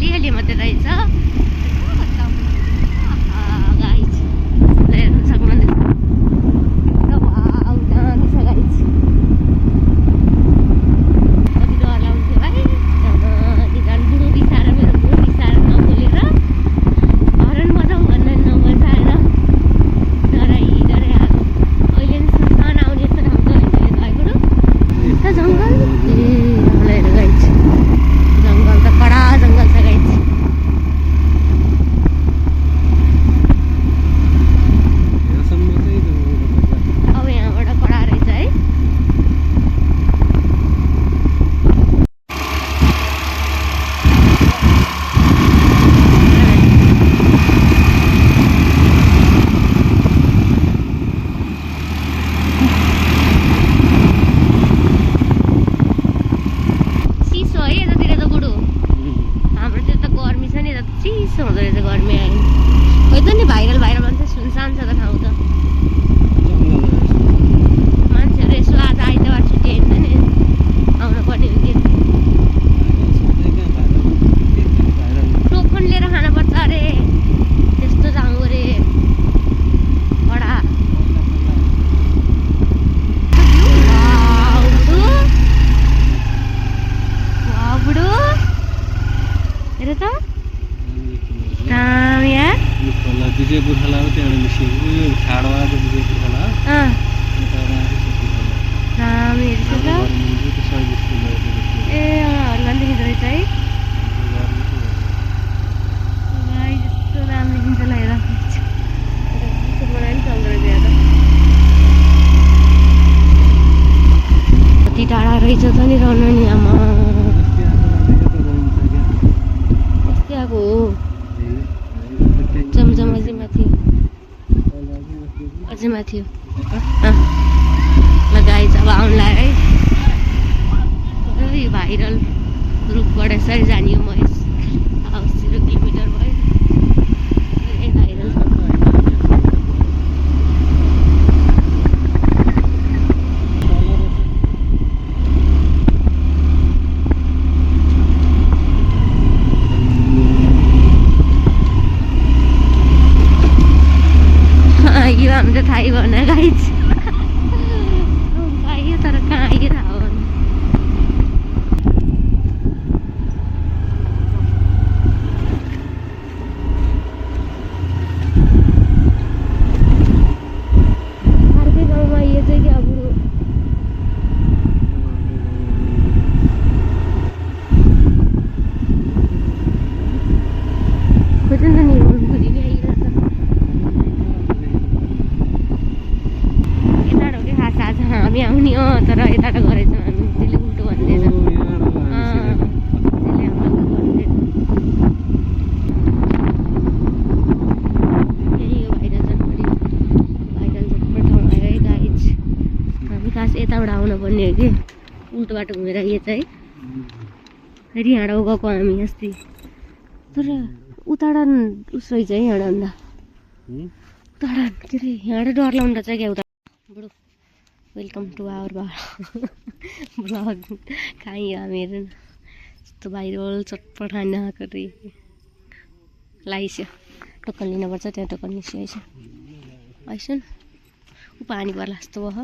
अलिअलि मात्रै रहेछ गाइज हेर्नु सक्नुहुनेछ दामी छ गाइज कति डर लाग्थ्यो भाइ झन् बुढो बिसाएर मेरो बुढो बिसाएर नबोलेर हरन बजाउँ भनेर नबजाएर डराइ आएको अहिले नि सुनसान आउने जस्तो ठाउँ छ हामीले गएको त जङ्गल हेर गाइज जङ्गल त कडा जङ्गल छ गाइज अब यहाँबाट कडा रहेछ है चिसो है यतातिर त बुढो हाम्रोतिर त गर्मी छ नि यता चिसो हुँदो रहेछ गर्मी आयो नि त नि भाइरल भन्छ सुनसान छ त ठाउँ त मान्छेहरू यसो आज आइतबार छुट्टी हुन्छ नि आउनु पर्ने हो कि टोकन लिएर खानुपर्छ अरे त्यस्तो जाउँ अरे कडा बुढो हेर त यहाँ विजयपुर खोला हो त्यहाँबाट निस्किएको ठाडोमा विजयपुर खोला राम हेर्छ त ए हर्लान देखिँदो रहेछ है गाई जस्तो राम देखिन्छ ल हेर बनायो नि चल्दो रहेछ यहाँ त कति टाढा रहेछ त नि रहनु नि आमा कस्तै आएको हो जमजम अझै माथि हो ल गाइज अब आउनु लाग्यो है भाइरल रुखबाट यसरी जाने हो महेश 0 किलोमिटर भयो धेरै भाइरल छ यो हाम्रो थाहै भएन गाइज आयो तर कहाँ आयो थाहा भएन अर्कै गाउँमा आइयो चाहिँ कि अब खोज्नु त नि घुरी नि आइरहेछ आज हामी आउने हो तर यता त गरेछौँ हामी त्यसले उल्टो भन्दैछ त्यसले हामीलाई भन्दैछ यही हो भाइरल झटपट ठाउँ आयो है गाइज हामी खास यताबाट आउनु पर्ने हो कि उल्टो बाटो घुमेर आइएछ है फेरि हाँडा गएको हामी अस्ति तर उताडा उस रहेछ है हाँडाभन्दा उताडा के अरे हाँडा डर लाउँदा चाहिँ क्या उता बुढो वेलकम टु आवर ब्लग कहीँ हामी हेर्नु यस्तो भाइरल चटपट खान आएको रे लगाइसक्यो टोकन लिनुपर्छ त्यहाँ टोकन निस्किएछ आइस न ऊ पानी पर्ला जस्तो भयो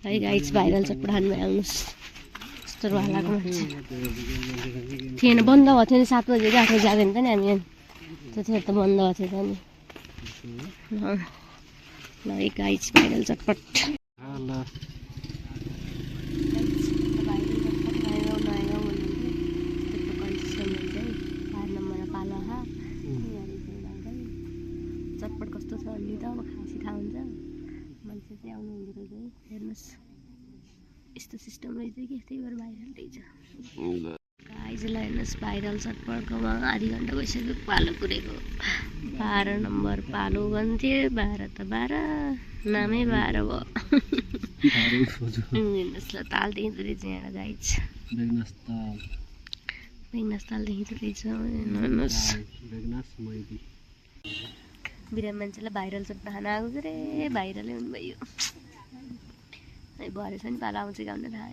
है गाइज भाइरल चटपट खानु भए आउनुहोस् यस्तो भालाको मान्छे थिएन बन्द भएको थियो नि 7 बजी 8 बजी आएको नि त नि हामी त्यतिखेर त बन्द भएको थियो त नि ल गाइज भाइरल चटपट चटपट कस्तो छ भन्ने त अब खासी थाहा हुन्छ मान्छे चाहिँ आउनु हुँदो रहेछ है हेर्नुहोस् यस्तो सिस्टम रहेछ कि त्यही भएर भाइरल रहेछ गाइजलाई हेर्नुहोस् भाइरल चटपटकोमा आधी घन्टा भइसक्यो पालो पुरेको 12 नम्बर पालो भन्थे 12 त 12 नामै 12 भयो हेर्नुहोस् ल ताल देखिँदो रहेछ यहाँ गाइज बेगनास ताल देखिँदो रहेछ हेर्नुहोस् बिरामी मान्छेलाई भाइरल चटपट खान आएको छ रे भाइरलै हुनुभयो भरेछ नि पालो आउँछ कि आउन थाहा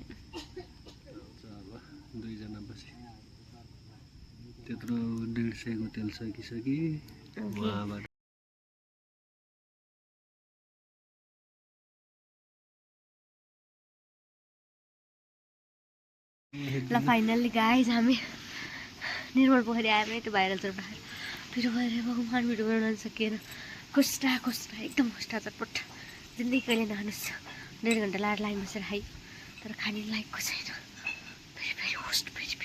त्यत्रो 150 को तेल सकिसके वहाँबाट ल फाइनल्ली गाइज हामी निर्मल पोखरी आयौँ है त्यो भाइरल चटपट पिरो भएर भगवान् भिडियो बनाउन सकिएन कस्टा एकदम कस्टा चटपट जिन्दगी कहिले नखानुहोस् 1.5 घन्टा लाएर लाइन बसेर खाइ तर खाने लायकको छैन फेरि होस्ट फेरि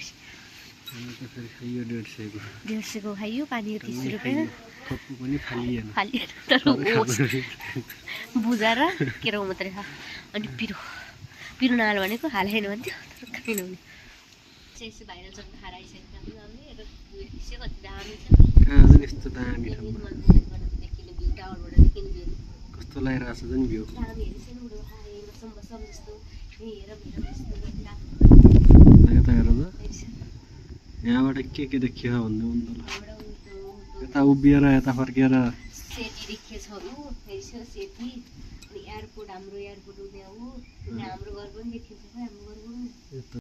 फेरि खाइयो 150 को 150 को खाइयो पानी 30 रुपियाँ थप्पु पनि फालिएन तर बुझाएर केराउ मात्रै छ अनि पिरो नहाल भनेको हालेन भन्थ्यो तर खाइन हुने चाहिँ भाइरल चटपट खाएर आइसकेको कति दामी छ कहाँ चाहिँ यस्तो दामी ठाउँमा देखिने भ्यू टावरबाट देखिने भ्यू कस्तो लागिरहेको छ नि भ्यू दामी हेर्छ नि उडो बसम जस्तो हेर जस्तो यता हेर त यहाँबाट के देखियो भन्नु मन त यता उभिएर यता फर्केर सेती देखिएछ ऊ हेर्छ सेती अनि एयरपोर्ट हाम्रो एयरपोर्ट उद्या ऊ हाम्रो घर पनि देखिन्छ हाम्रो घर पनि